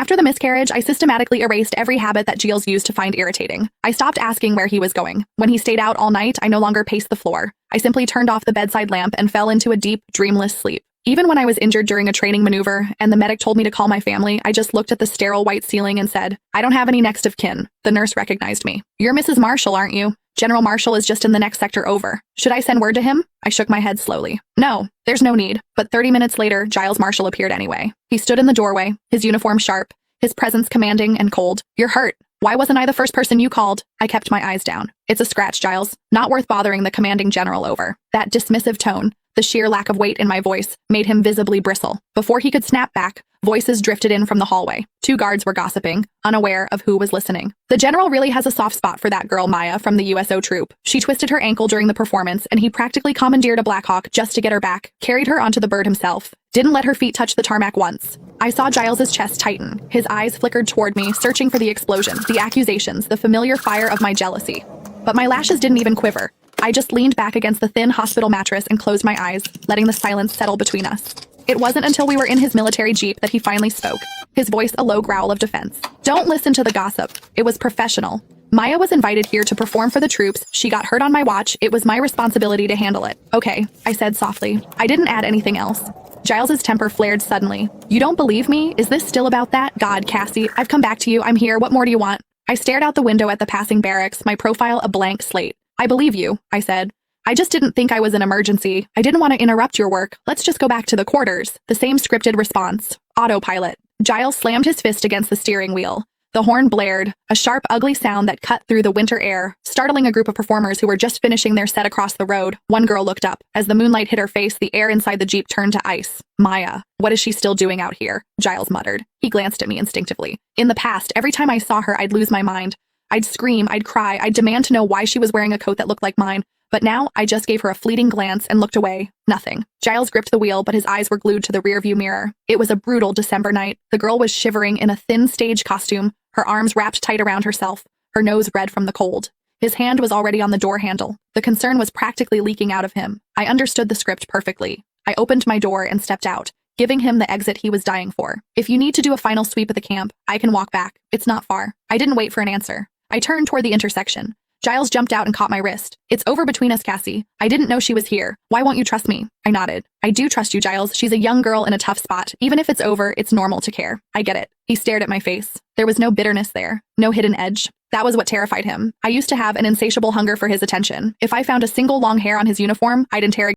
After the miscarriage, I systematically erased every habit that Giles used to find irritating. I stopped asking where he was going. When he stayed out all night, I no longer paced the floor. I simply turned off the bedside lamp and fell into a deep, dreamless sleep. Even when I was injured during a training maneuver and the medic told me to call my family, I just looked at the sterile white ceiling and said, "I don't have any next of kin." The nurse recognized me. "You're Mrs. Marshall, aren't you? General Marshall is just in the next sector over. Should I send word to him?" I shook my head slowly. "No, there's no need." But 30 minutes later, Giles Marshall appeared anyway. He stood in the doorway, his uniform sharp, his presence commanding and cold. "You're hurt. Why wasn't I the first person you called?" I kept my eyes down. "It's a scratch, Giles. Not worth bothering the commanding general over." That dismissive tone, the sheer lack of weight in my voice, made him visibly bristle. Before he could snap back, voices drifted in from the hallway. 2 guards were gossiping, unaware of who was listening. "The general really has a soft spot for that girl Maya from the USO troop. She twisted her ankle during the performance, and he practically commandeered a Blackhawk just to get her back, carried her onto the bird himself. Didn't let her feet touch the tarmac once." I saw Giles's chest tighten. His eyes flickered toward me, searching for the explosion, the accusations, the familiar fire of my jealousy. But my lashes didn't even quiver. I just leaned back against the thin hospital mattress and closed my eyes, letting the silence settle between us. It wasn't until we were in his military jeep that he finally spoke, his voice a low growl of defense. "Don't listen to the gossip. It was professional. Maya was invited here to perform for the troops. She got hurt on my watch. It was my responsibility to handle it." "Okay," I said softly. I didn't add anything else. Giles's temper flared suddenly. "You don't believe me? Is this still about that? God, Cassie, I've come back to you. I'm here. What more do you want?" I stared out the window at the passing barracks, my profile a blank slate. "I believe you," I said. "I just didn't think I was an emergency. I didn't want to interrupt your work. Let's just go back to the quarters." The same scripted response. Autopilot. Giles slammed his fist against the steering wheel. The horn blared, a sharp, ugly sound that cut through the winter air, startling a group of performers who were just finishing their set across the road. One girl looked up. As the moonlight hit her face, the air inside the Jeep turned to ice. "Maya, what is she still doing out here?" Giles muttered. He glanced at me instinctively. In the past, every time I saw her, I'd lose my mind. I'd scream, I'd cry, I'd demand to know why she was wearing a coat that looked like mine. But now, I just gave her a fleeting glance and looked away. Nothing. Giles gripped the wheel, but his eyes were glued to the rearview mirror. It was a brutal December night. The girl was shivering in a thin stage costume, her arms wrapped tight around herself, her nose red from the cold. His hand was already on the door handle. The concern was practically leaking out of him. I understood the script perfectly. I opened my door and stepped out, giving him the exit he was dying for. "If you need to do a final sweep of the camp, I can walk back. It's not far." I didn't wait for an answer. I turned toward the intersection. Giles jumped out and caught my wrist. "It's over between us, Cassie. I didn't know she was here. Why won't you trust me?" I nodded. "I do trust you, Giles. She's a young girl in a tough spot. Even if it's over, it's normal to care. I get it." He stared at my face. There was no bitterness there, no hidden edge. That was what terrified him. I used to have an insatiable hunger for his attention. If I found a single long hair on his uniform, I'd interrogate